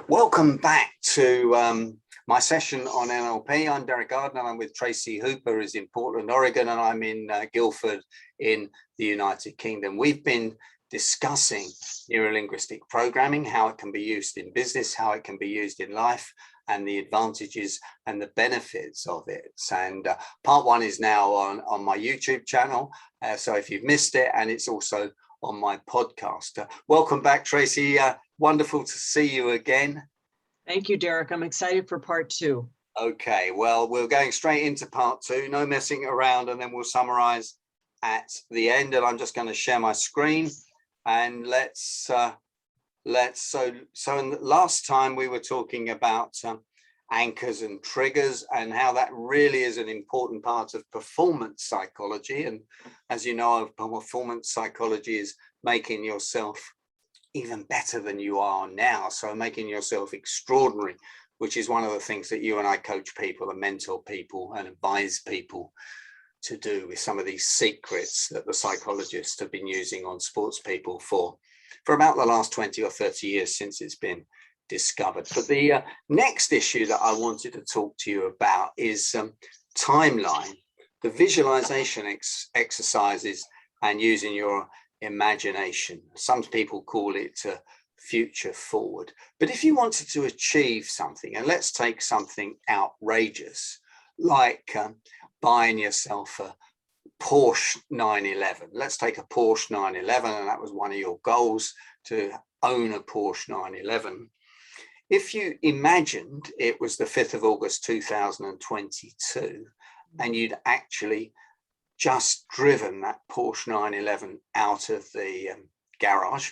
Welcome back to my session on NLP. I'm Derek Arden and I'm with Tracy Hooper, who's in Portland, Oregon, and I'm in Guildford in the United Kingdom. We've been discussing neuro-linguistic programming, how it can be used in business, how it can be used in life, and the advantages and the benefits of it. And part one is now on my YouTube channel. So if you've missed it, and it's also on my podcast. Welcome back, Tracy. Wonderful to see you again. Thank you, Derek. I'm excited for part two. Okay, well, we're going straight into part two, no messing around, and then we'll summarize at the end. And I'm just going to share my screen and so in the last time we were talking about anchors and triggers and how that really is an important part of performance psychology. And as you know, performance psychology is making yourself even better than you are now. So making yourself extraordinary, which is one of the things that you and I coach people and mentor people and advise people to do with some of these secrets that the psychologists have been using on sports people for about the last 20 or 30 years since it's been discovered. But the next issue that I wanted to talk to you about is timeline, the visualization exercises and using your imagination. Some people call it future forward. But if you wanted to achieve something, and let's take something outrageous, like buying yourself a Porsche 911. Let's take a Porsche 911, and that was one of your goals, to own a Porsche 911. If you imagined it was the 5th of August 2022, and you'd actually just driven that Porsche 911 out of the garage,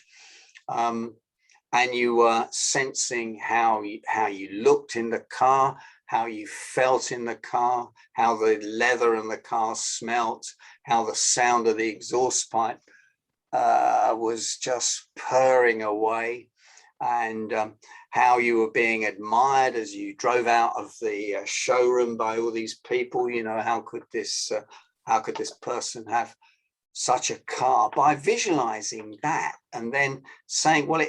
and you were sensing how you looked in the car, how you felt in the car, how the leather in the car smelt, how the sound of the exhaust pipe was just purring away, and how you were being admired as you drove out of the showroom by all these people. You know, how could this person have such a car? By visualizing that and then saying, well,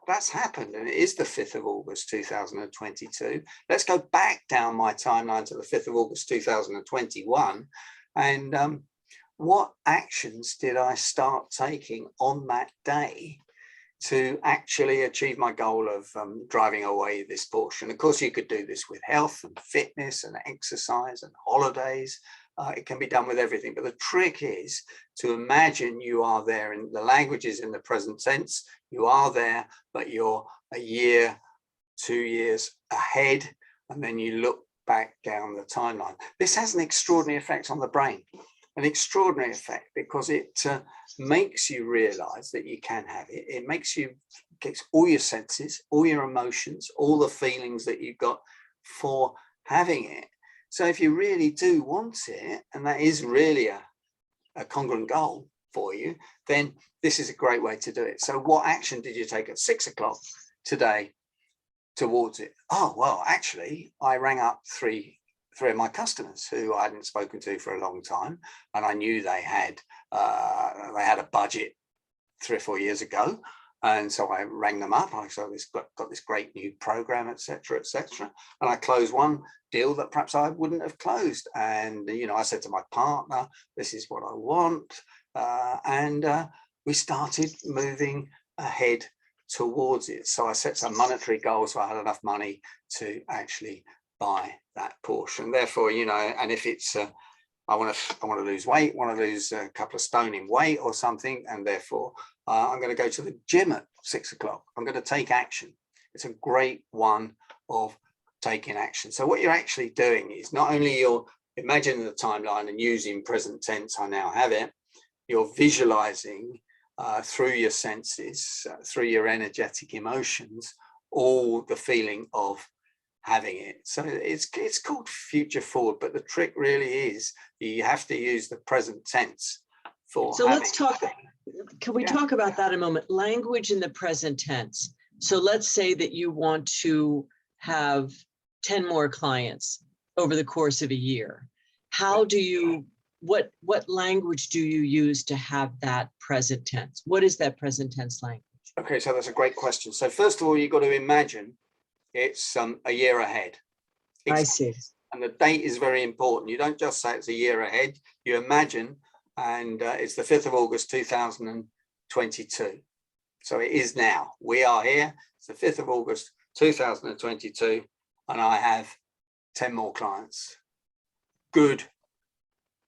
that's happened, and it is the 5th of August 2022. Let's go back down my timeline to the 5th of August 2021, and what actions did I start taking on that day to actually achieve my goal of driving away this Porsche? And of course, you could do this with health and fitness and exercise and holidays. It can be done with everything, but the trick is to imagine you are there. In the language is in the present tense. You are there, but you're a year, 2 years ahead, and then you look back down the timeline. This has an extraordinary effect on the brain, an extraordinary effect, because it makes you realize that you can have it. It gets all your senses, all your emotions, all the feelings that you've got for having it. So if you really do want it, and that is really a congruent goal for you, then this is a great way to do it. So what action did you take at 6 o'clock today towards it? Oh, well, actually, I rang up three of my customers who I hadn't spoken to for a long time, and I knew they had a budget 3 or 4 years ago. And so I rang them up. I saw got this great new program, etc., etc. And I closed one deal that perhaps I wouldn't have closed. And I said to my partner, "This is what I want," and we started moving ahead towards it. So I set some monetary goals, so I had enough money to actually buy that Porsche. And therefore, and if it's I want to lose weight, want to lose a couple of stone in weight or something, and therefore I'm going to go to the gym at 6 o'clock. I'm going to take action. It's a great one of taking action. So what you're actually doing is not only you're imagining the timeline and using present tense, I now have it, you're visualizing through your senses, through your energetic emotions, all the feeling of having it. So it's called future forward, but the trick really is you have to use the present tense for. So let's talk. Can we talk about that a moment? Language in the present tense. So let's say that you want to have 10 more clients over the course of a year. How do you, what language do you use to have that present tense? What is that present tense language? Okay, so that's a great question. So first of all, you've got to imagine it's a year ahead. I see. And the date is very important. You don't just say it's a year ahead, you imagine, and it's the 5th of August 2022. So it is now. We are here. It's the 5th of August 2022, and I have 10 more clients. Good,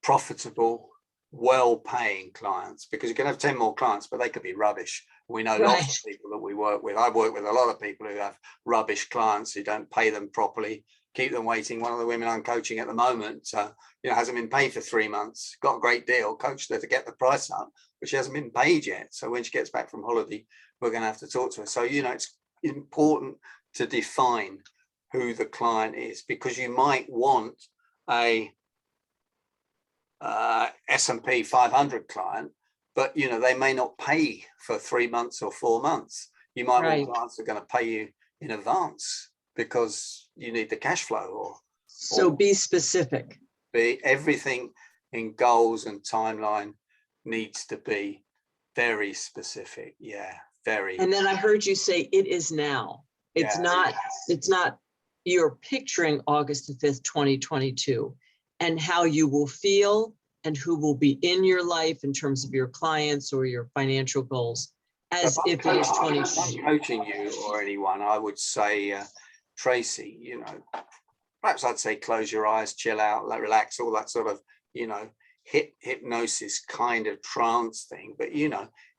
profitable, well-paying clients, because you can have 10 more clients, but they could be rubbish. We know lots of people that we work with. I work with a lot of people who have rubbish clients who don't pay them properly, keep them waiting. One of the women I'm coaching at the moment, hasn't been paid for 3 months, got a great deal, coached her to get the price up, but she hasn't been paid yet. So when she gets back from holiday, we're going to have to talk to her. So, it's important to define who the client is, because you might want a S&P 500 client, but they may not pay for 3 months or 4 months. You might want clients that are going to pay you in advance because you need the cash flow. So be specific. Everything in goals and timeline needs to be very specific. Yeah, very. And then I heard you say it is now. It's not you're picturing August the 5th, 2022, and how you will feel and who will be in your life in terms of your clients or your financial goals, as if it is 2020. If I'm coaching you or anyone, I would say, Tracy, perhaps I'd say close your eyes, chill out, relax, all that sort of, hypnosis kind of trance thing. But,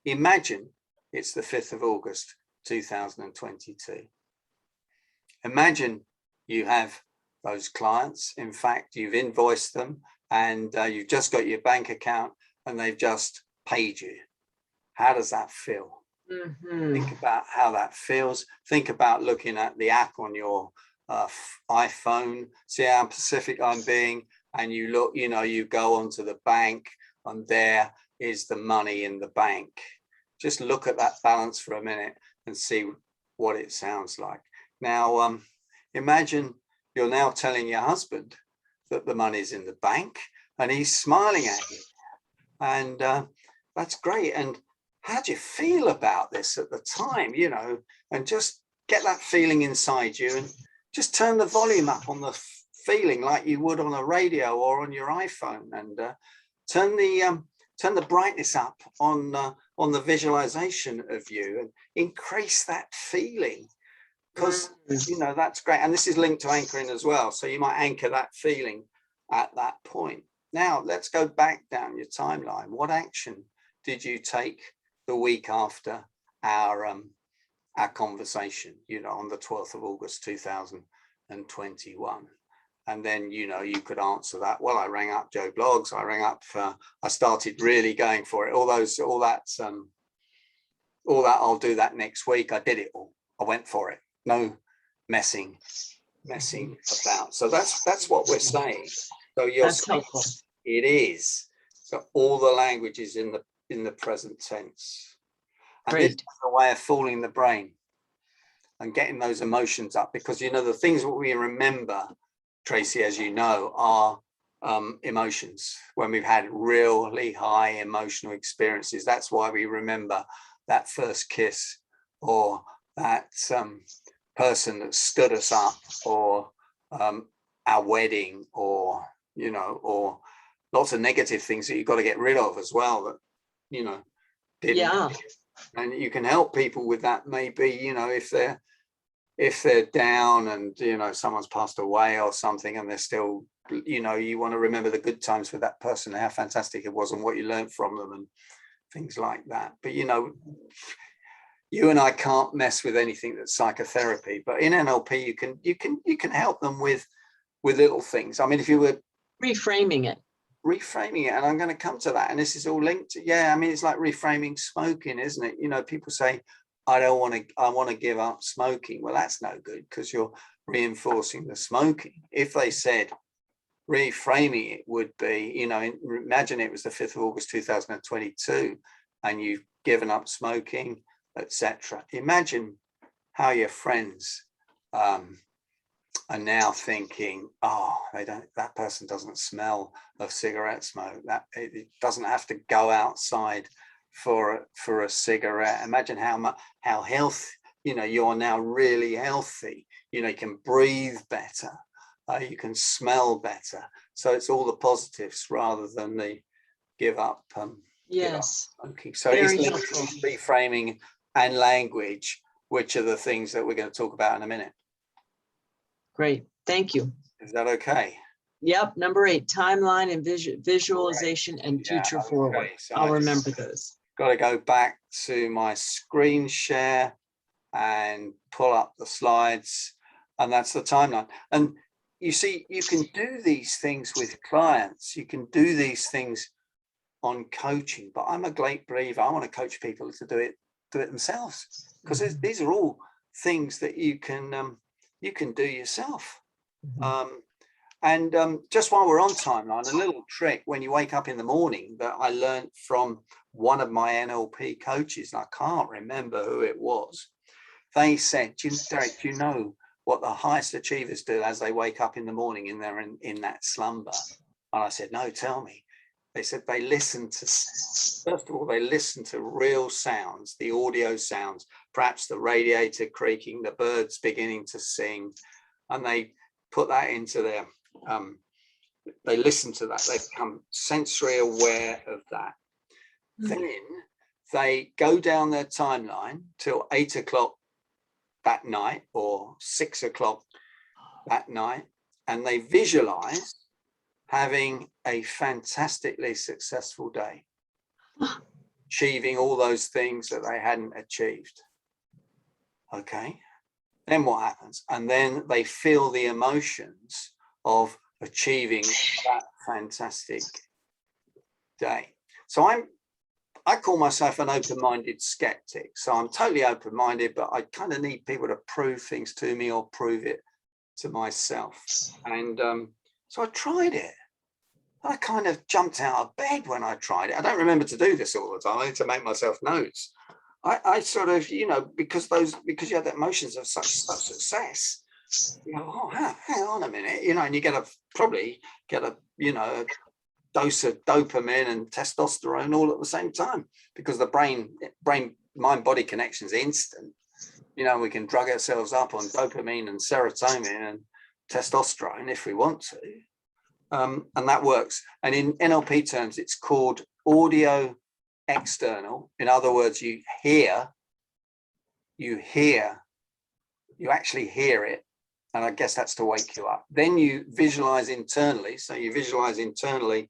imagine it's the 5th of August, 2022. Imagine you have those clients. In fact, you've invoiced them and you've just got your bank account and they've just paid you. How does that feel? Mm-hmm. Think about how that feels. Think about looking at the app on your iPhone, see how specific I'm being, and you look, you go onto the bank and there is the money in the bank. Just look at that balance for a minute and see what it sounds like. Now, imagine you're now telling your husband that the money's in the bank and he's smiling at you. And that's great. And how do you feel about this at the time, and just get that feeling inside you and just turn the volume up on the feeling like you would on a radio or on your iPhone, and turn the brightness up on the visualization of you and increase that feeling. Because, that's great. And this is linked to anchoring as well. So you might anchor that feeling at that point. Now, let's go back down your timeline. What action did you take the week after our conversation, on the 12th of August, 2021? And then, you could answer that. Well, I rang up Joe Bloggs. I started really going for it. All that, I'll do that next week. I did it all. I went for it. No messing about. So that's what we're saying. So it is. So all the language is in the present tense. And this is a way of fooling the brain and getting those emotions up, because the things that we remember, Tracy, as you know, are emotions. When we've had really high emotional experiences, that's why we remember that first kiss, or that person that stood us up, or our wedding, or or lots of negative things that you've got to get rid of as well, that didn't. And you can help people with that, maybe, if they're down and someone's passed away or something, and they're still, you want to remember the good times with that person, how fantastic it was and what you learned from them and things like that. But you and I can't mess with anything that's psychotherapy, but in NLP you can help them with little things. I mean, if you were reframing it, and I'm going to come to that, and this is all linked to, it's like reframing smoking, isn't it? People say, I want to give up smoking. Well, that's no good, because you're reinforcing the smoking. If they said reframing it would be, imagine it was the 5th of August 2022 and you've given up smoking, etc. Imagine how your friends are now thinking, that person doesn't smell of cigarette smoke, that it doesn't have to go outside for a cigarette. Imagine how health, you're now really healthy. You can breathe better, you can smell better. So it's all the positives rather than the give up. Yes. Okay, so Very it's helpful. reframing and language, which are the things that we're going to talk about in a minute. Great. Thank you. Is that okay? Yep. Number 8, timeline and visualization and future forward. So I'll remember those. Got to go back to my screen share and pull up the slides, and that's the timeline. And you see, you can do these things with clients. You can do these things on coaching, but I'm a great believer. I want to coach people to do it themselves, because these are all things that you can do yourself. Just while we're on timeline, a little trick when you wake up in the morning that I learned from one of my NLP coaches, and I can't remember who it was. They said, Derek, do you know what the highest achievers do as they wake up in the morning and they're in that slumber? And I said, no, tell me. They said they listen to, first of all, they listen to real sounds, the audio sounds, perhaps the radiator creaking, the birds beginning to sing, and they put that into their, they listen to that, they become sensory aware of that. Then they go down their timeline till 8 o'clock that night or 6 o'clock that night, and they visualize having a fantastically successful day, achieving all those things that they hadn't achieved. Okay, then what happens? And then they feel the emotions of achieving that fantastic day. So I call myself an open-minded skeptic. So I'm totally open-minded, but I kind of need people to prove things to me or prove it to myself. And so I tried it. I kind of jumped out of bed when I tried it. I don't remember to do this all the time. I need to make myself notes. I sort of, because you have the emotions of such success, oh, hang on a minute, and you probably get a dose of dopamine and testosterone all at the same time, because the brain mind body connection is instant. We can drug ourselves up on dopamine and serotonin and testosterone if we want to. And that works. And in NLP terms, it's called audio external. In other words, you actually hear it. And I guess that's to wake you up. Then you visualize internally. So you visualize internally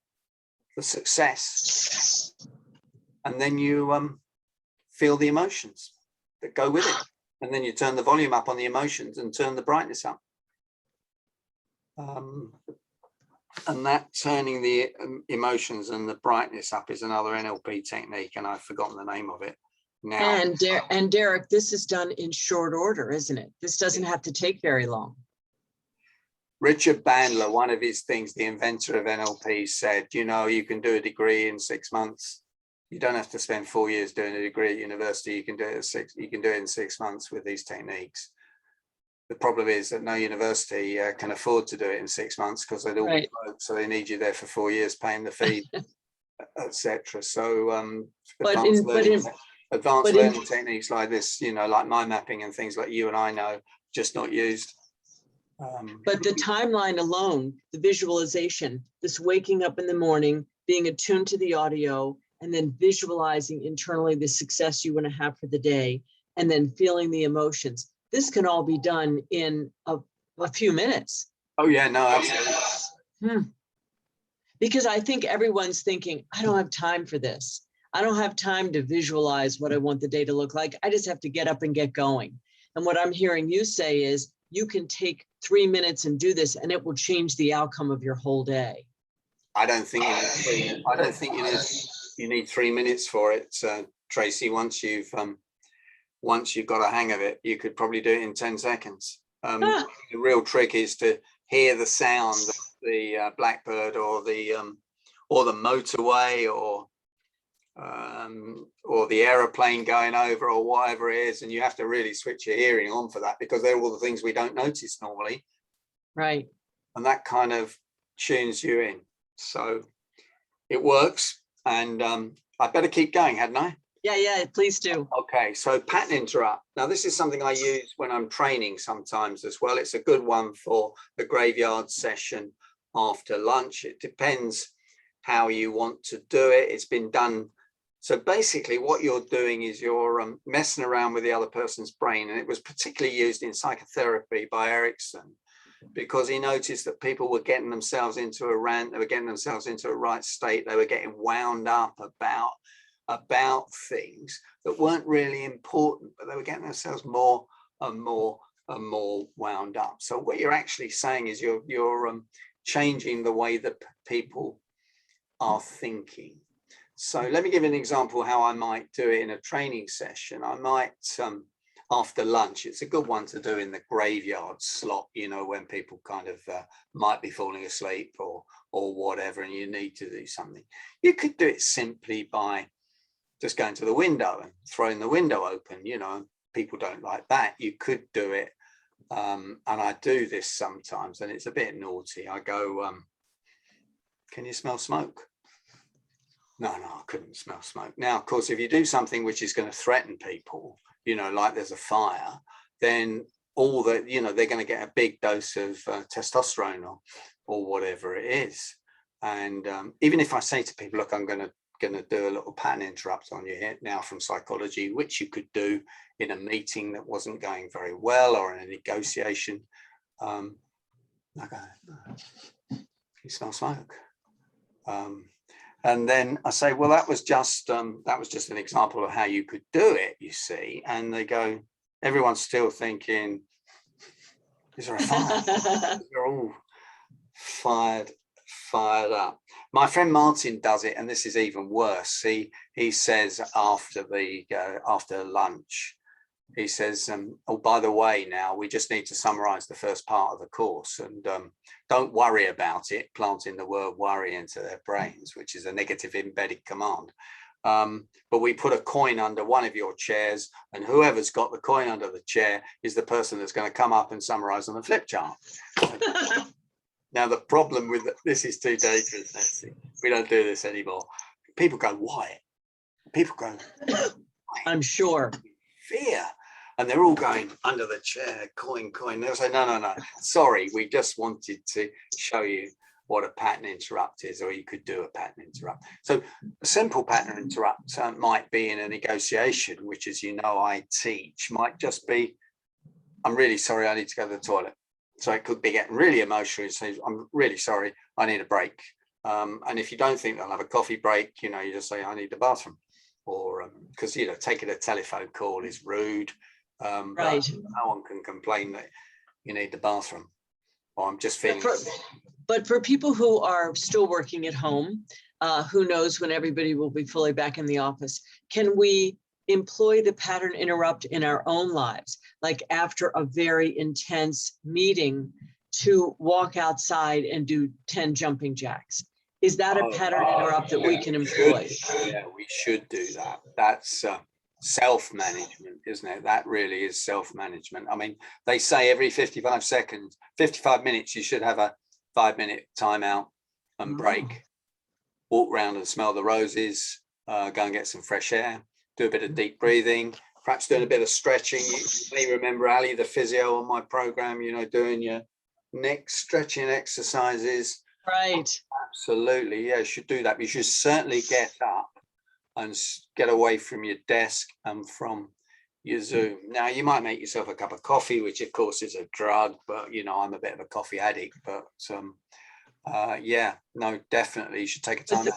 the success. And then you feel the emotions that go with it. And then you turn the volume up on the emotions and turn the brightness up. And that turning the emotions and the brightness up is another NLP technique, and I've forgotten the name of it now. And Derek, this is done in short order, isn't it? This doesn't have to take very long. Richard Bandler, one of his things, the inventor of NLP, said, you can do a degree in 6 months. You don't have to spend 4 years doing a degree at university. You can do it in 6 months with these techniques. The problem is that no university can afford to do it in 6 months, because they'd all be broke, so they need you there for 4 years paying the fee, etc. So advanced learning techniques like this, like mind mapping and things like you and I know, just not used. But the timeline alone, the visualization, this waking up in the morning, being attuned to the audio, and then visualizing internally the success you want to have for the day, and then feeling the emotions. This can all be done in a few minutes. Oh yeah, no, absolutely. Because I think everyone's thinking, I don't have time for this. I don't have time to visualize what I want the day to look like. I just have to get up and get going. And what I'm hearing you say is, you can take 3 minutes and do this, and it will change the outcome of your whole day. I don't think you need 3 minutes for it, Tracy. Once you've got a hang of it, you could probably do it in 10 seconds. The real trick is to hear the sound of the blackbird or the motorway or the aeroplane going over or whatever it is, and you have to really switch your hearing on for that, because they're all the things we don't notice normally. Right. And that kind of tunes you in. So it works, and I better keep going, hadn't I? Yeah, please do. Okay, so pattern interrupt. Now, this is something I use when I'm training sometimes as well. It's a good one for the graveyard session after lunch. It depends how you want to do it. It's been done. So basically what you're doing is you're messing around with the other person's brain. And it was particularly used in psychotherapy by Erickson, because he noticed that people were getting themselves into a rant, they were getting themselves into a right state, they were getting wound up about things that weren't really important, but they were getting themselves more and more and more wound up. So what you're actually saying is you're changing the way that people are thinking. So let me give you an example how I might do it in a training session. I might, after lunch, it's a good one to do in the graveyard slot, you know, when people kind of might be falling asleep or whatever, and you need to do something. You could do it simply by just going to the window and throwing the window open, you know. People don't like that. You could do it, and I do this sometimes, and it's a bit naughty. I go, can you smell smoke? No, I couldn't smell smoke. Now, of course, if you do something which is going to threaten people, you know, like there's a fire, then all that, you know, they're going to get a big dose of testosterone or whatever it is. And even if I say to people, look, I'm going to do a little pattern interrupt on you here now from psychology, which you could do in a meeting that wasn't going very well or in a negotiation. I go, you smell smoke? And then I say, well, that was just an example of how you could do it, you see. And they go, everyone's still thinking, is there a fire? They're all fired up. My friend Martin does it, and this is even worse. He says after lunch, he says, oh, by the way, now we just need to summarize the first part of the course, and don't worry about it, planting the word worry into their brains, which is a negative embedded command. But we put a coin under one of your chairs, and whoever's got the coin under the chair is the person that's going to come up and summarize on the flip chart. Now, the problem with this is too dangerous, Nancy. We don't do this anymore. People go, why? People go, why? I'm sure. Fear. And they're all going under the chair, coin. They'll say, no, sorry, we just wanted to show you what a pattern interrupt is, or you could do a pattern interrupt. So a simple pattern interrupt might be in a negotiation, which, as you know, I teach, might just be, I'm really sorry, I need to go to the toilet. So it could be getting really emotional and say, I'm really sorry, I need a break. And if you don't think they'll have a coffee break, you know, you just say, I need the bathroom. Or because, you know, taking a telephone call is rude. Right. No one can complain that you need the bathroom. Or I'm just feeling. But for people who are still working at home, who knows when everybody will be fully back in the office, can we employ the pattern interrupt in our own lives, like after a very intense meeting, to walk outside and do 10 jumping jacks? Is that a pattern interrupt that we can employ? Yeah, we should do that. That's self-management, isn't it? That really is self-management. I mean, they say every 55 minutes, you should have a 5-minute timeout and break. Walk around and smell the roses, go and get some fresh air, do a bit of deep breathing, perhaps doing a bit of stretching. You may remember Ali, the physio on my program, you know, doing your neck stretching exercises. Right. Absolutely. Yeah, you should do that. You should certainly get up and get away from your desk and from your Zoom. Now, you might make yourself a cup of coffee, which of course is a drug, but you know, I'm a bit of a coffee addict, but yeah, no, definitely you should take a time out.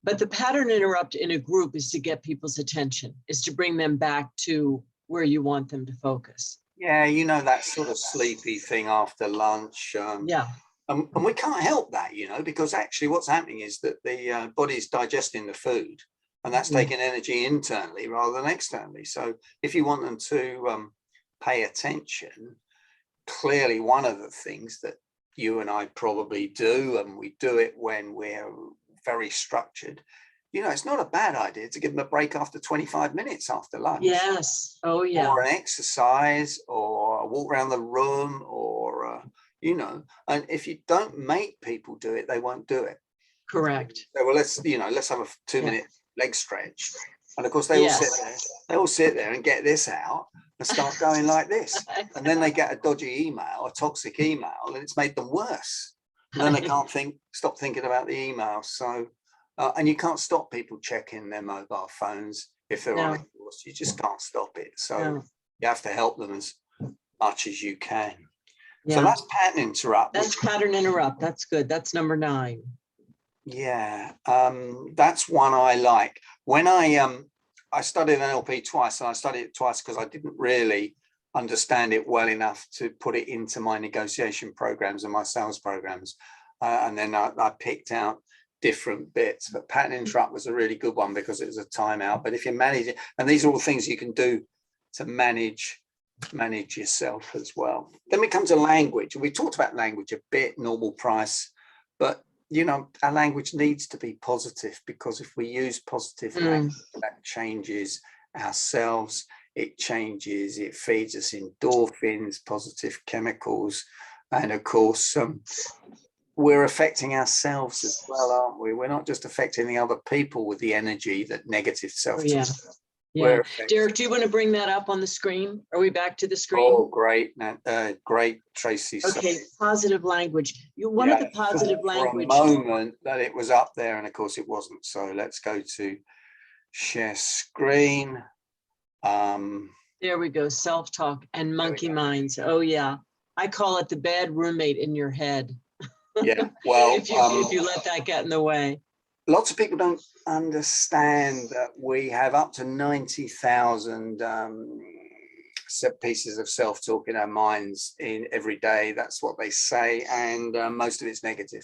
But the pattern interrupt in a group is to get people's attention, is to bring them back to where you want them to focus. Yeah, you know, that sort of sleepy thing after lunch. Yeah. And we can't help that, you know, because actually what's happening is that the body's digesting the food, and that's taking energy internally rather than externally. So if you want them to pay attention, clearly one of the things that you and I probably do, and we do it when we're very structured, you know, it's not a bad idea to give them a break after 25 minutes after lunch. Yes. Oh, yeah. Or an exercise, or a walk around the room, or, you know, and if you don't make people do it, they won't do it. Correct. So, well, let's have a 2-minute leg stretch. And of course, they all sit there and get this out and start going like this. And then they get a dodgy email, a toxic email, and it's made them worse. And then they can't stop thinking about the email. So, and you can't stop people checking their mobile phones if they're on a course. You just can't stop it. So you have to help them as much as you can. So that's pattern interrupt. That's pattern interrupt. That's good. That's number 9. Yeah, that's one I like. When I studied NLP twice, and I studied it twice because I didn't really understand it well enough to put it into my negotiation programs and my sales programs. And then I picked out different bits, but pattern interrupt was a really good one because it was a timeout. But if you manage it, and these are all things you can do to manage yourself as well. Then we come to language. We talked about language a bit, normal price, but you know, our language needs to be positive, because if we use positive language, that changes ourselves. It feeds us endorphins, positive chemicals. And of course, we're affecting ourselves as well, aren't we? We're not just affecting the other people with the energy that negative self-talk. Yeah. Derek, do you want to bring that up on the screen? Are we back to the screen? Oh, great. Great, Tracy. Okay, positive language. One of the positive language. For a moment that it was up there, and of course it wasn't. So let's go to share screen. There we go, self-talk and monkey minds. Oh, yeah. I call it the bad roommate in your head. Yeah, well. if you let that get in the way. Lots of people don't understand that we have up to 90,000 pieces of self-talk in our minds in every day. That's what they say, and most of it's negative.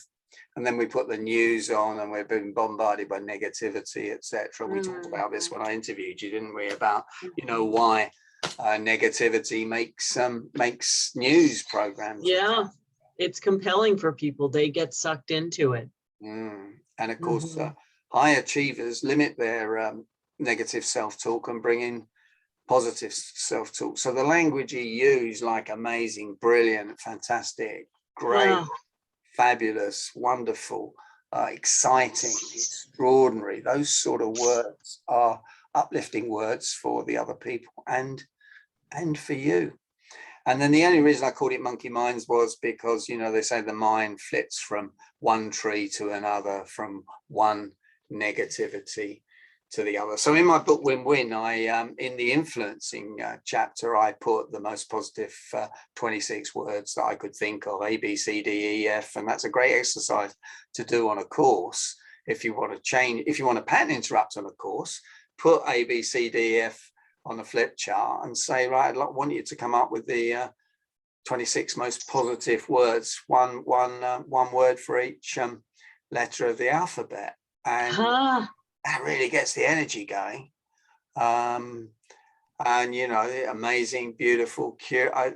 And then we put the news on, and we're being bombarded by negativity, etc. We talked about this when I interviewed you, didn't we? About why negativity makes news programs. Yeah, it's compelling for people. They get sucked into it. And of course, high achievers limit their negative self-talk and bring in positive self-talk. So the language you use, like amazing, brilliant, fantastic, great, fabulous, wonderful, exciting, extraordinary, those sort of words are uplifting words for the other people and for you. And then the only reason I called it monkey minds was because, they say the mind flits from one tree to another, from one negativity to the other. So in my book, Win-Win, in the influencing chapter, I put the most positive 26 words that I could think of, A, B, C, D, E, F. And that's a great exercise to do on a course. If you want to pattern interrupt on a course, put A, B, C, D, E, F on a flip chart and say, right, I want you to come up with the 26 most positive words, one word for each letter of the alphabet. And that really gets the energy going. And, amazing, beautiful,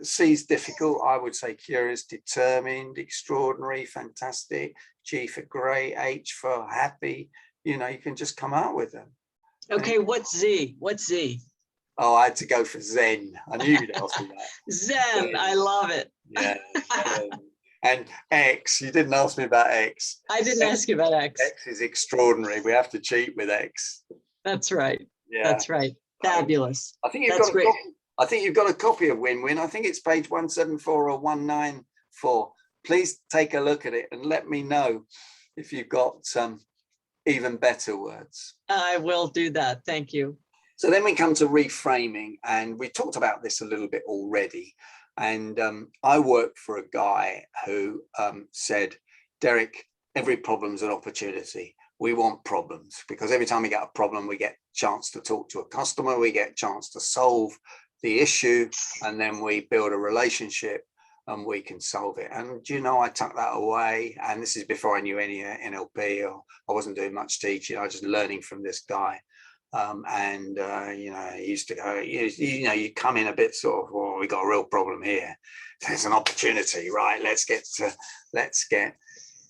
C's difficult. I would say curious, determined, extraordinary, fantastic, G for great, H for happy. You can just come out with them. Okay, what's Z? What's Z? Oh, I had to go for Zen. I knew you'd ask me that. Zen, I love it. Yeah. And X, you didn't ask me about X. I didn't ask you about X. X is extraordinary. We have to cheat with X. That's right. Yeah. That's right. Fabulous. I think you've got a copy of Win-Win. I think it's page 174 or 194. Please take a look at it and let me know if you've got some even better words. I will do that. Thank you. So then we come to reframing, and we talked about this a little bit already. And I worked for a guy who said, Derek, every problem's an opportunity. We want problems, because every time we get a problem, we get a chance to talk to a customer, we get a chance to solve the issue, and then we build a relationship and we can solve it. And I tucked that away. And this is before I knew any NLP, or I wasn't doing much teaching. I was just learning from this guy. He used to go, you come in a bit sort of, well, we got a real problem here. There's an opportunity, right? Let's get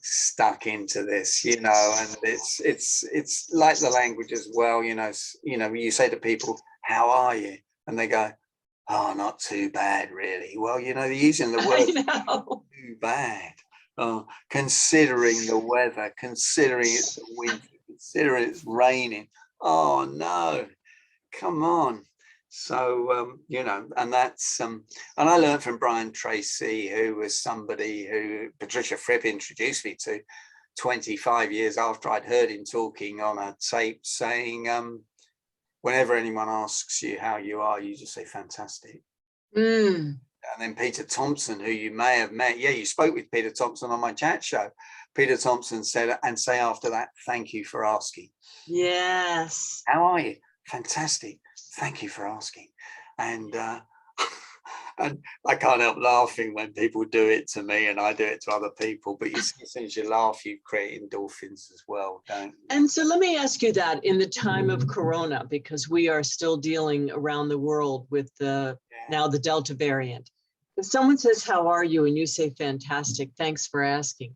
stuck into this, and it's like the language as well. You say to people, how are you? And they go, oh, not too bad, really. Well, they're using the word too bad. Considering the weather, considering it's the winter, considering it's raining. Oh no, come on. So, you know, and that's, and I learned from Brian Tracy, who was somebody who Patricia Fripp introduced me to 25 years after I'd heard him talking on a tape saying, whenever anyone asks you how you are, you just say fantastic. And then Peter Thompson, who you may have met, yeah, you spoke with Peter Thompson on my chat show. Peter Thompson said, and say after that, thank you for asking. Yes. How are you? Fantastic. Thank you for asking. And and I can't help laughing when people do it to me and I do it to other people. But you see, as soon as you laugh, you create endorphins as well, don't you? And so let me ask you that in the time of Corona, because we are still dealing around the world with now the Delta variant. If someone says, how are you? And you say, fantastic, thanks for asking.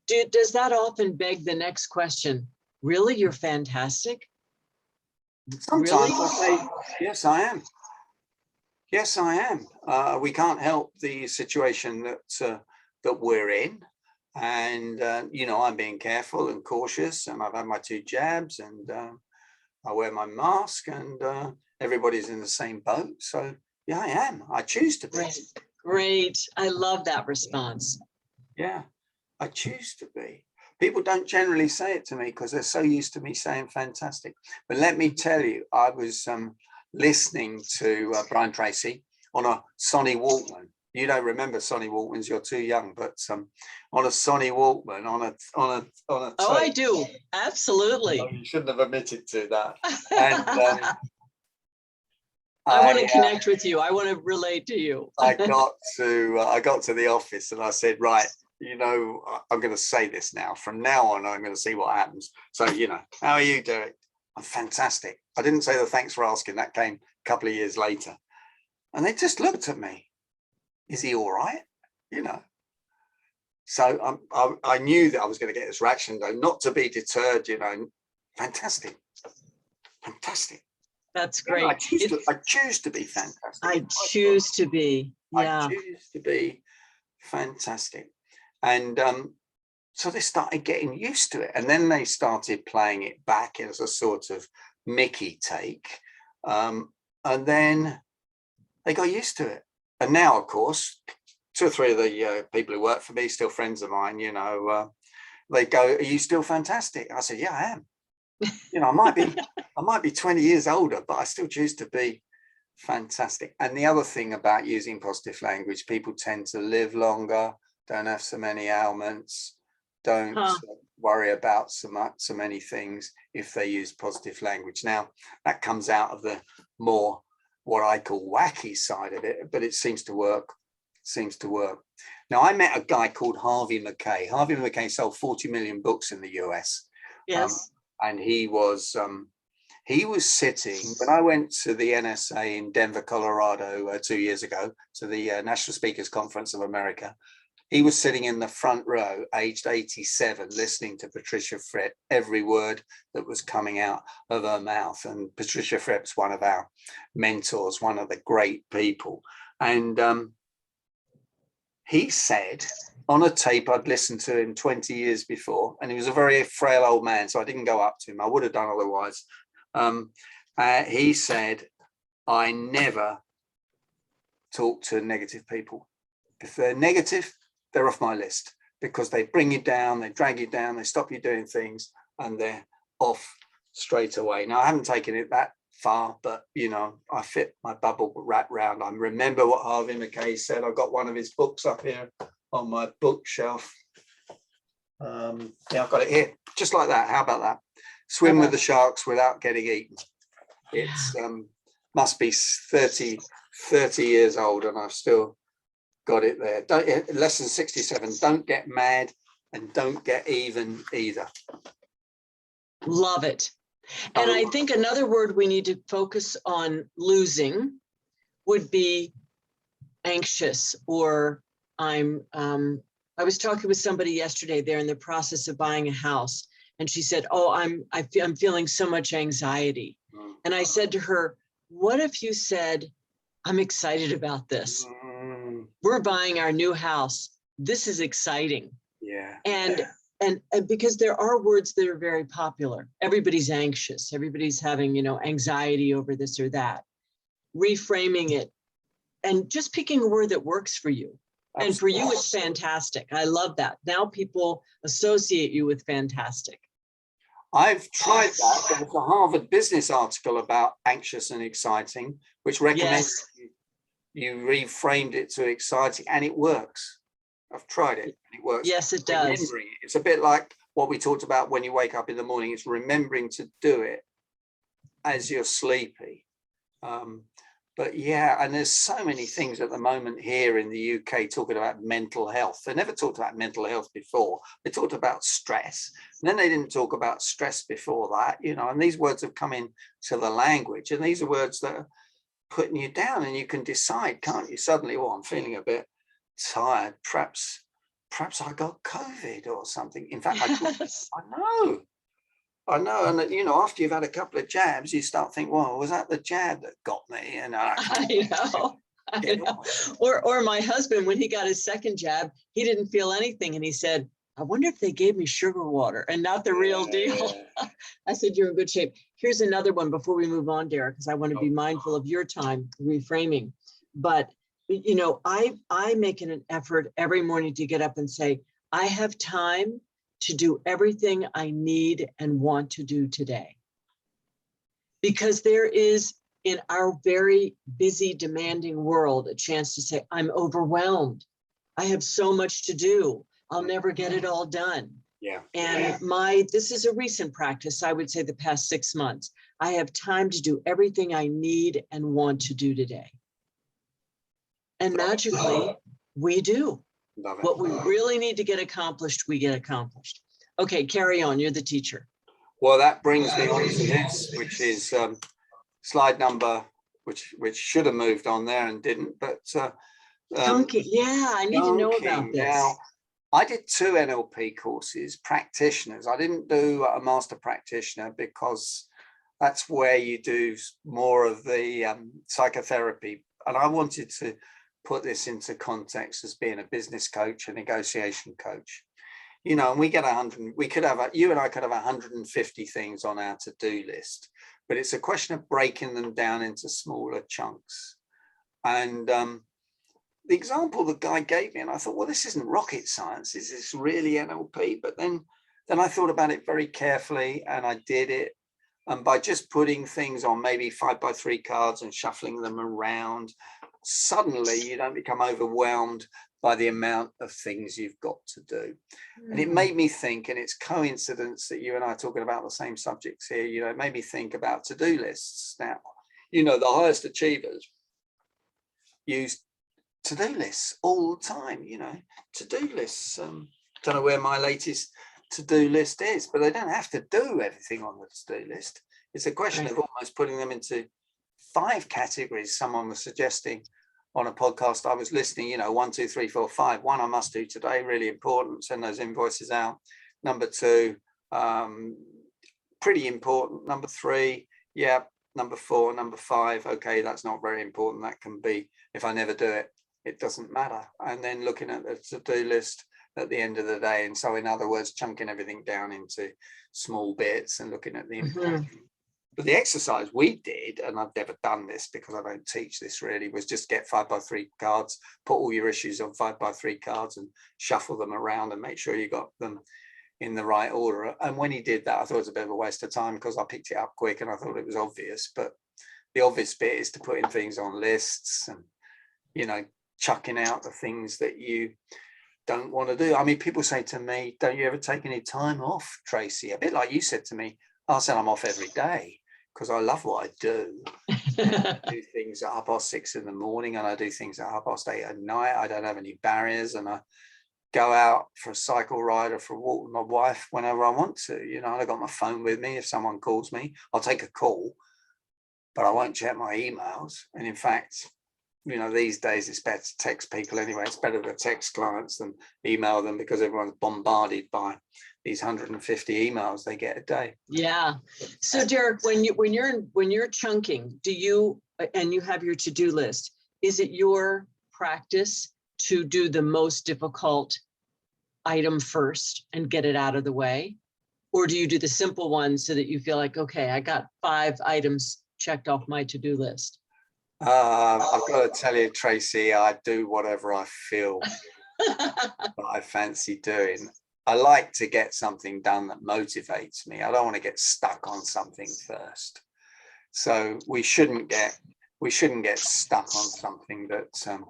Does that often beg the next question? Really, you're fantastic? Sometimes Really? I say, yes, I am. Yes, I am. We can't help the situation that we're in. And, you know, I'm being careful and cautious, and I've had my 2 jabs, and I wear my mask, and everybody's in the same boat. So, yeah, I am. I choose to be. Great. I love that response. Yeah, I choose to be. People don't generally say it to me because they're so used to me saying fantastic. But let me tell you, I was listening to Brian Tracy on a Sony Walkman. You don't remember Sony Walkmans, you're too young, but on a Sony Walkman, on a Oh, I do. Absolutely. Oh, you shouldn't have admitted to that. And I want to connect with you. I want to relate to you. I got to the office and I said, right, you know, I'm going to say this now. From now on, I'm going to see what happens. So, you know, how are you doing? I'm fantastic. I didn't say the thanks for asking. That came a couple of years later. And they just looked at me. Is he all right? You know. So I knew that I was going to get this reaction, though, not to be deterred, you know. Fantastic. Fantastic. That's great. You know, I choose to be fantastic. I choose to be. Yeah. I choose to be fantastic. And so they started getting used to it. And then they started playing it back as a sort of Mickey take. And then they got used to it. And now, of course, 2 or 3 of the people who work for me, still friends of mine, you know, they go, are you still fantastic? I said, yeah, I am. You know, I might be 20 years older, but I still choose to be fantastic. And the other thing about using positive language, people tend to live longer, don't have so many ailments, don't worry about so many things if they use positive language. Now, that comes out of the more what I call wacky side of it, but it seems to work. Now, I met a guy called Harvey Mackay. Harvey Mackay sold 40 million books in the US. Yes. And he was sitting, when I went to the NSA in Denver, Colorado 2 years ago, to the National Speakers Conference of America, he was sitting in the front row, aged 87, listening to Patricia Fripp, every word that was coming out of her mouth. And Patricia Fripp's one of our mentors, one of the great people. And he said on a tape I'd listened to him 20 years before, and he was a very frail old man, so I didn't go up to him. I would have done otherwise. He said, I never talk to negative people. If they're negative, they're off my list, because they bring you down, they drag you down, they stop you doing things, and they're off straight away. Now, I haven't taken it that far, but, you know, I fit my bubble wrap round. I remember what Harvey Mackay said. I've got one of his books up here on my bookshelf. Yeah, I've got it here, just like that. How about that? Swim with the sharks without getting eaten. It's must be 30 years old, and I've still got it there. Lesson 67, don't get mad and don't get even either. Love it. And I think another word we need to focus on losing would be anxious, or I was talking with somebody yesterday. They're in the process of buying a house, and she said, oh, I'm feeling so much anxiety. And I said to her, what if you said, I'm excited about this. We're buying our new house. This is exciting. Yeah. And And because there are words that are very popular. Everybody's anxious. Everybody's having, anxiety over this or that. Reframing it and just picking a word that works for you. And for you, it's fantastic. I love that. Now people associate you with fantastic. I've tried that. There was a Harvard Business article about anxious and exciting, which recommends you reframed it to exciting, and it works. I've tried it, and it works. Yes, it does. Remembering it. It's a bit like what we talked about when you wake up in the morning. It's remembering to do it as you're sleepy. But yeah, and there's so many things at the moment here in the UK talking about mental health. They never talked about mental health before. They talked about stress. And then they didn't talk about stress before that, and these words have come into the language. And these are words that are putting you down, and you can decide, can't you? Suddenly, I'm feeling a bit tired. Perhaps I got COVID or something. In fact, I know, and after you've had a couple of jabs, you start thinking, "Well, was that the jab that got me?" And I know. Or my husband, when he got his second jab, he didn't feel anything, and he said, "I wonder if they gave me sugar water and not the real deal." I said, "You're in good shape." Here's another one before we move on, Derek, because I want to be mindful of your time reframing. But I make an effort every morning to get up and say, I have time to do everything I need and want to do today. Because there is, in our very busy, demanding world, a chance to say, I'm overwhelmed. I have so much to do. I'll never get it all done. Yeah. And this is a recent practice, I would say the past 6 months. I have time to do everything I need and want to do today. And magically, we do. What we really need to get accomplished, we get accomplished. Okay, carry on. You're the teacher. Well, that brings me on to this, which is slide number, which should have moved on there and didn't. But chunking. Yeah, I need to know about this. Now, I did 2 NLP courses, practitioners. I didn't do a master practitioner because that's where you do more of the psychotherapy. And I wanted to put this into context as being a business coach, a negotiation coach. And we get 100, you and I could have 150 things on our to-do list, but it's a question of breaking them down into smaller chunks. And the example the guy gave me, and I thought, well, this isn't rocket science. Is this really NLP? But then I thought about it very carefully, and I did it. And by just putting things on maybe 5x3 cards and shuffling them around, suddenly you don't become overwhelmed by the amount of things you've got to do. And it made me think, and it's coincidence that you and I are talking about the same subjects here, it made me think about to-do lists. Now, the highest achievers use to-do lists all the time, to-do lists. Don't know where my latest to-do list is, but they don't have to do everything on the to-do list. It's a question of almost putting them into 5 categories. Someone was suggesting on a podcast I was listening, 1, 2, 3, 4, 5. 1, I must do today, really important, send those invoices out. Number 2, pretty important. Number 3, yeah. Number 4, number 5, okay, that's not very important. That can be, if I never do it, it doesn't matter. And then looking at the to-do list at the end of the day. And so in other words, chunking everything down into small bits and looking at the important. But the exercise we did, and I've never done this because I don't teach this really, was just get 5x3 cards, put all your issues on 5x3 cards and shuffle them around and make sure you got them in the right order. And when he did that, I thought it was a bit of a waste of time because I picked it up quick and I thought it was obvious. But the obvious bit is to putting things on lists and, chucking out the things that you don't want to do. I mean, people say to me, don't you ever take any time off, Tracy? A bit like you said to me, I said I'm off every day because I love what I do. I do things at 6:30 in the morning and I do things at 8:30 at night. I don't have any barriers and I go out for a cycle ride or for a walk with my wife whenever I want to. I got my phone with me. If someone calls me, I'll take a call, but I won't check my emails. And in fact, these days it's better to text people anyway. It's better to text clients than email them because everyone's bombarded by these 150 emails they get a day. Yeah. So Derek, when you're chunking, do you, and you have your to-do list, is it your practice to do the most difficult item first and get it out of the way? Or do you do the simple ones so that you feel like, okay, I got 5 items checked off my to-do list? I've got to tell you, Tracy, I do whatever I feel that I fancy doing. I like to get something done that motivates me. I don't want to get stuck on something first. So we shouldn't get stuck on something that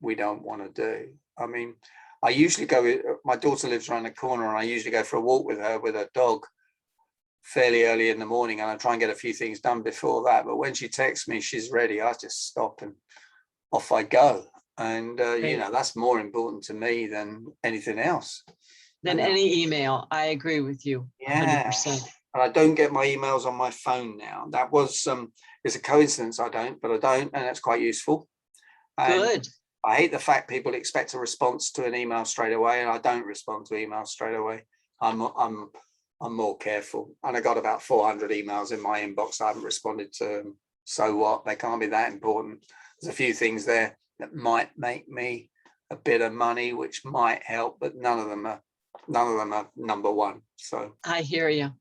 we don't want to do. I mean, I usually go, my daughter lives around the corner, and I usually go for a walk with her dog fairly early in the morning, and I try and get a few things done before that. But when she texts me she's ready, I just stop and off I go. And you know, that's more important to me than anything else. Than any email. I agree with you. Yeah. 100%. And I don't get my emails on my phone now. That was it's a coincidence I don't, and that's quite useful. And good. I hate the fact people expect a response to an email straight away, and I don't respond to emails straight away. I'm more careful, and I got about 400 emails in my inbox I haven't responded to. So what? They can't be that important. There's a few things there that might make me a bit of money, which might help, but none of them are number one. So I hear you.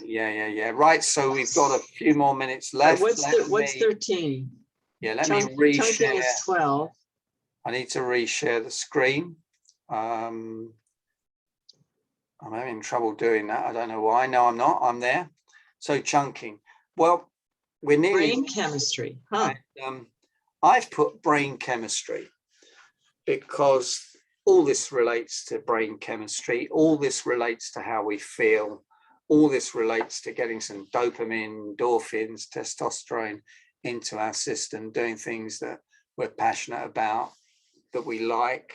Yeah. Right. So we've got a few more minutes left. What's 13? Yeah, let me reshare. Chunking is 12. I need to reshare the screen. I'm having trouble doing that. I don't know why. No, I'm not. I'm there. So chunking. Well, we're nearly brain chemistry. Huh. I've put brain chemistry because all this relates to brain chemistry. All this relates to how we feel. All this relates to getting some dopamine, endorphins, testosterone into our system, doing things that we're passionate about, that we like.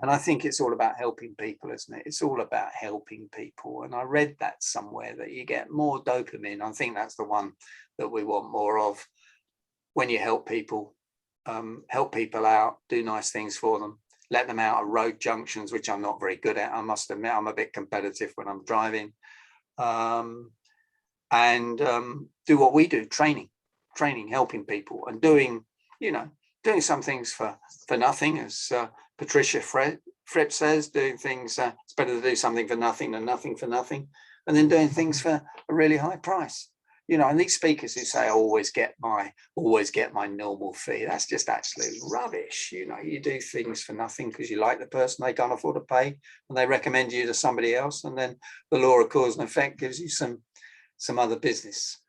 And I think it's all about helping people, isn't it? It's all about helping people. And I read that somewhere, that you get more dopamine. I think that's the one that we want more of when you help people out, do nice things for them, let them out of road junctions, which I'm not very good at. I must admit, I'm a bit competitive when I'm driving. And do what we do, training, helping people, and doing some things for nothing, as Patricia Fripp says, doing things, it's better to do something for nothing than nothing for nothing, and then doing things for a really high price. And these speakers who say always get my normal fee, that's just absolute rubbish. You do things for nothing because you like the person they can't afford to pay, and they recommend you to somebody else, and then the law of cause and effect gives you some other business.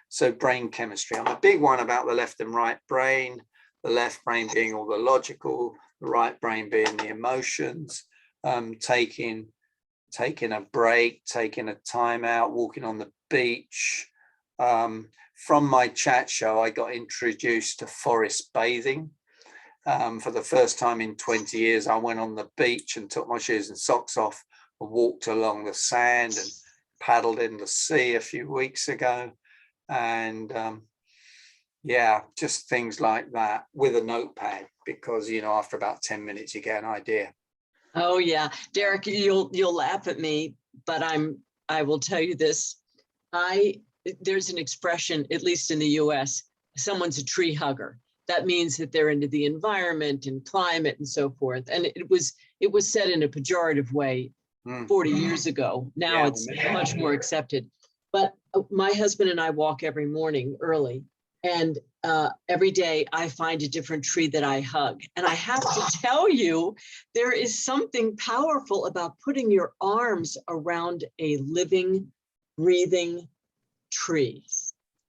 So brain chemistry. I'm a big one about the left and right brain, the left brain being all the logical, the right brain being the emotions, taking a break, taking a time out, walking on the beach. From my chat show, I got introduced to forest bathing. For the first time in 20 years, I went on the beach and took my shoes and socks off and walked along the sand and paddled in the sea a few weeks ago. And just things like that with a notepad, because after about 10 minutes you get an idea. Oh yeah, Derek, you'll laugh at me, but I will tell you this. There's an expression, at least in the US, someone's a tree hugger. That means that they're into the environment and climate and so forth. And it was said in a pejorative way 40 years ago. Now it's much more accepted. But my husband and I walk every morning early, and every day I find a different tree that I hug. And I have to tell you, there is something powerful about putting your arms around a living, breathing tree.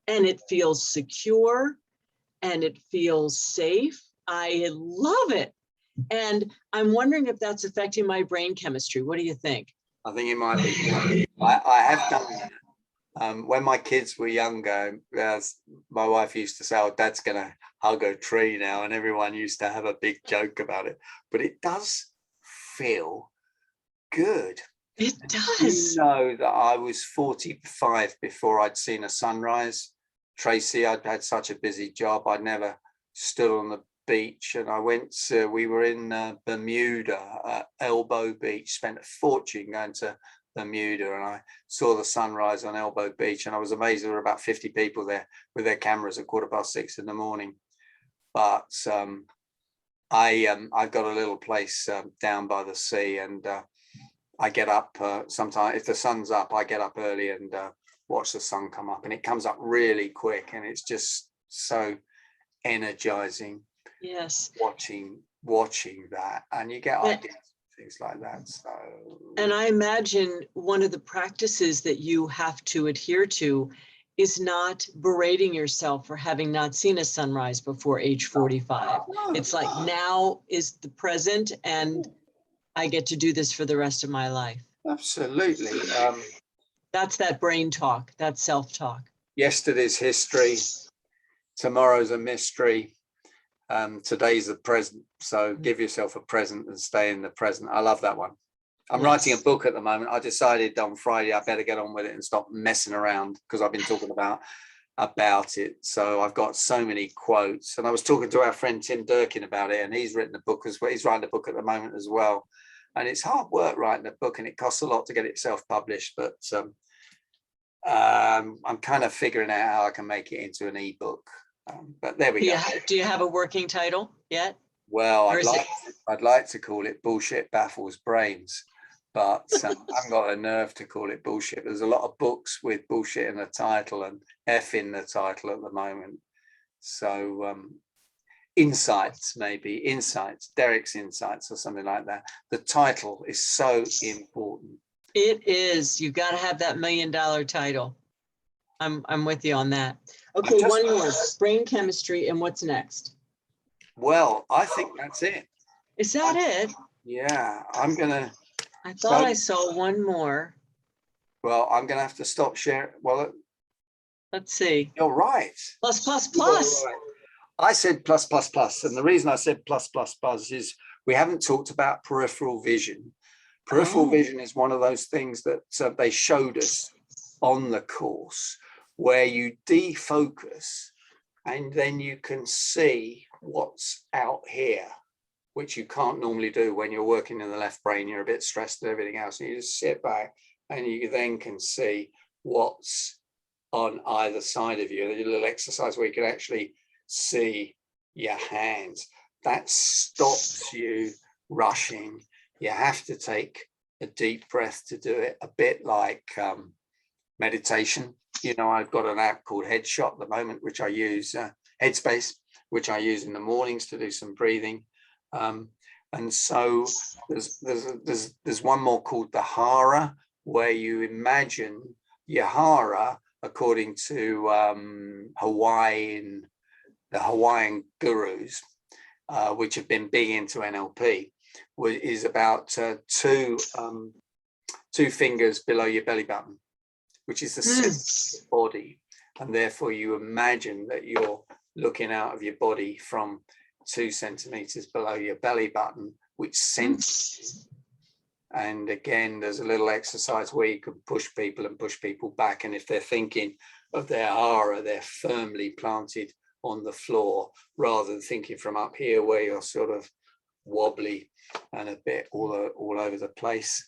And it feels secure and it feels safe. I love it. And I'm wondering if that's affecting my brain chemistry. What do you think? I think it might be. I have done that. When my kids were younger, my wife used to say, "Oh, Dad's going to hug a tree now," and everyone used to have a big joke about it. But it does feel good. It does. You know that I was 45 before I'd seen a sunrise. Tracy, I'd had such a busy job. I'd never stood on the beach, and we were in Bermuda, Elbow Beach, spent a fortune going to Bermuda, and I saw the sunrise on Elbow Beach, and I was amazed there were about 50 people there with their cameras at 6:15 in the morning. But I've got a little place down by the sea, and I get up sometimes if the sun's up. I get up early and watch the sun come up, and it comes up really quick, and it's just so energizing. Yes. Watching that, and you get ideas, things like that. So, and I imagine one of the practices that you have to adhere to is not berating yourself for having not seen a sunrise before age 45. It's like, now is the present, and I get to do this for the rest of my life. Absolutely. That's that brain talk, that self-talk. Yesterday's history, tomorrow's a mystery. Today's the present. So give yourself a present and stay in the present. I love that one. I'm writing a book at the moment. I decided on Friday I better get on with it and stop messing around, because I've been talking about it. So I've got so many quotes, and I was talking to our friend Tim Durkin about it, and he's written a book as well. He's writing a book at the moment as well, and it's hard work writing a book, and it costs a lot to get it self-published, but I'm kind of figuring out how I can make it into an ebook. But there we go. Do you have a working title yet? Well, I'd like to call it Bullshit Baffles Brains, but I haven't got a nerve to call it bullshit. There's a lot of books with bullshit in the title and F in the title at the moment. So insights, Derek's Insights or something like that. The title is so important. It is. You've got to have that $1 million title. I'm with you on that. Okay, one more. Brain chemistry, and what's next? Well, I think that's it. Is that it? Yeah, I thought I saw one more. Well, I'm gonna have to stop sharing. Well, let's see. You're right. Plus, plus, plus. Right. I said plus, plus, plus. And the reason I said plus, plus, plus is we haven't talked about peripheral vision. Peripheral vision is one of those things that they showed us on the course, where you defocus and then you can see what's out here, which you can't normally do when you're working in the left brain. You're a bit stressed and everything else, and you just sit back and you then can see what's on either side of you. There's a little exercise where you can actually see your hands. That stops you rushing. You have to take a deep breath to do it, a bit like meditation. You know, I've got an app called Headshot at the moment, which I use, Headspace, which I use in the mornings to do some breathing. And so there's one more called the Hara, where you imagine your Hara, according to the Hawaiian gurus, which have been big into NLP, is about two fingers below your belly button, which is the center of your body. And therefore you imagine that you're looking out of your body from 2 centimeters below your belly button, which centers. And again, there's a little exercise where you can push people back. And if they're thinking of their aura, they're firmly planted on the floor, rather than thinking from up here where you're sort of wobbly and a bit all over the place.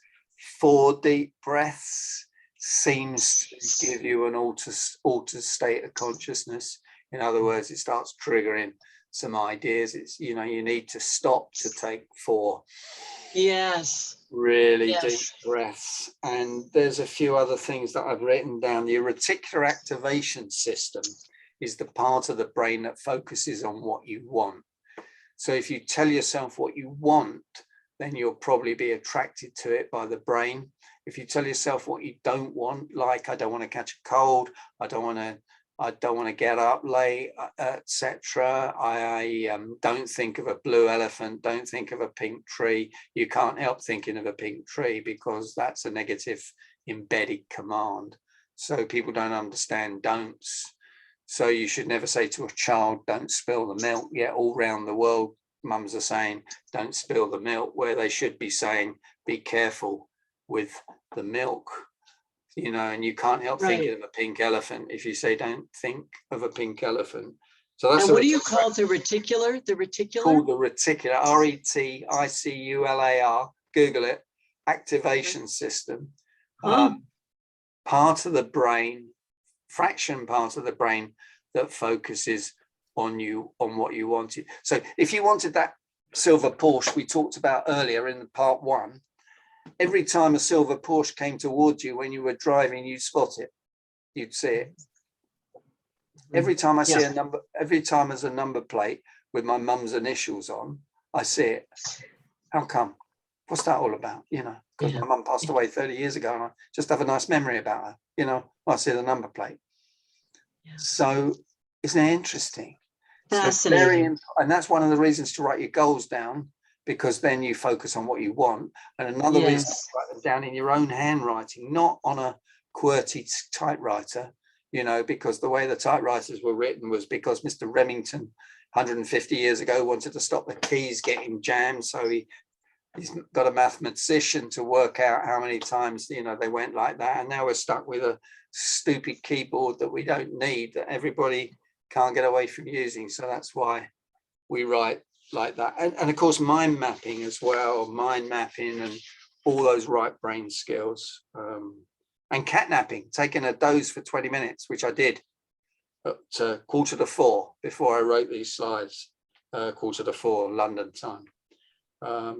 4 deep breaths seems to give you an altered state of consciousness. In other words, it starts triggering some ideas. It's, you know, you need to stop to take 4 really deep breaths. And there's a few other things that I've written down. The reticular activation system is the part of the brain that focuses on what you want. So if you tell yourself what you want, then you'll probably be attracted to it by the brain. If you tell yourself what you don't want, like I don't want to catch a cold, I don't want to get up late, etc. I don't think of a blue elephant, don't think of a pink tree. You can't help thinking of a pink tree because that's a negative embedded command. So people don't understand don'ts. So you should never say to a child, don't spill the milk. Yet all around the world, mums are saying, don't spill the milk, where they should be saying, be careful with the milk. You know, and you can't help thinking of a pink elephant if you say, don't think of a pink elephant. So that's, and what do you call the reticular? The reticular? Called the reticular, RETICULAR, Google it, activation system. Part of the brain, fraction part of the brain that focuses on what you wanted. So if you wanted that silver Porsche we talked about earlier in part 1, every time a silver Porsche came towards you when you were driving, you'd spot it, you'd see it. Every time I see a number, every time there's a number plate with my mum's initials on, I see it. How come? What's that all about? You know, because my mum passed away 30 years ago and I just have a nice memory about her. You know, I see the number plate. So isn't it interesting? Fascinating. And that's one of the reasons to write your goals down, because then you focus on what you want. And another reason to write them down in your own handwriting, not on a QWERTY typewriter, you know, because the way the typewriters were written was because Mr. Remington 150 years ago wanted to stop the keys getting jammed. So he's got a mathematician to work out how many times, you know, they went like that. And now we're stuck with a stupid keyboard that we don't need, that everybody can't get away from using. So that's why we write like that. And of course, mind mapping as well, mind mapping and all those right brain skills. And catnapping, taking a doze for 20 minutes, which I did at 3:45 before I wrote these slides, 4:45 London time.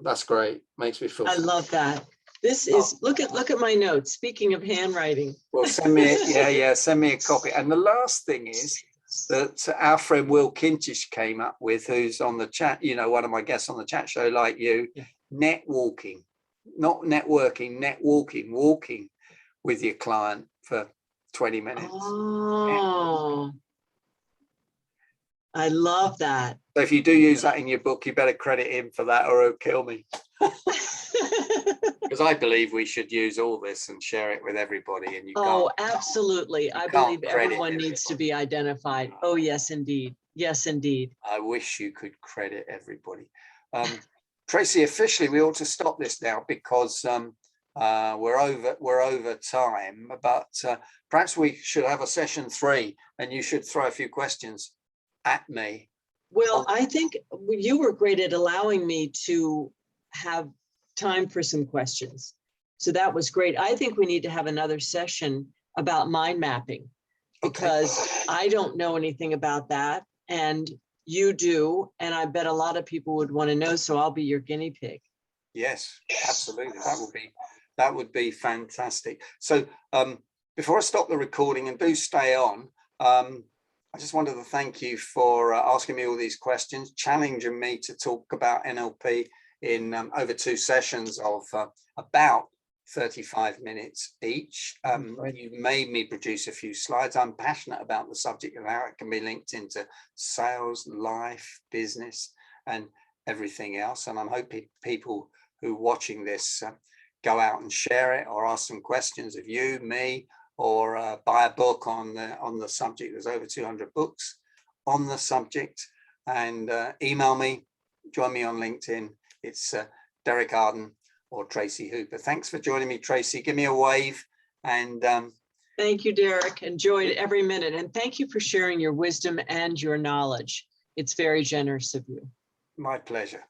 That's great. Makes me feel. I love that. This is, look at my notes. Speaking of handwriting. Well, send me, send me a copy. And the last thing is that our friend Will Kintish came up with, who's on the chat, you know, one of my guests on the chat show, like you, net walking, not networking, net walking, walking with your client for 20 minutes. Oh, I love that. So if you do use that in your book, you better credit him for that or he'll kill me. Because I believe we should use all this and share it with everybody. And you absolutely. I believe everyone needs to be identified. Oh, yes, indeed. Yes, indeed. I wish you could credit everybody. Tracy, officially, we ought to stop this now because we're over time, but perhaps we should have a session 3 and you should throw a few questions at me. Well, I think you were great at allowing me to have time for some questions. So that was great. I think we need to have another session about mind mapping, because I don't know anything about that and you do, and I bet a lot of people would want to know, so I'll be your guinea pig. Yes, absolutely. That would be fantastic. So before I stop the recording, and do stay on, I just wanted to thank you for asking me all these questions, challenging me to talk about NLP in over 2 sessions of about 35 minutes each. You made me produce a few slides. I'm passionate about the subject and how it can be linked into sales, life, business, and everything else. And I'm hoping people who are watching this go out and share it or ask some questions of you, me, or buy a book on the subject. There's over 200 books on the subject. And email me, join me on LinkedIn. It's Derek Arden or Tracy Hooper. Thanks for joining me, Tracy. Give me a wave. And thank you, Derek. Enjoyed every minute. And thank you for sharing your wisdom and your knowledge. It's very generous of you. My pleasure.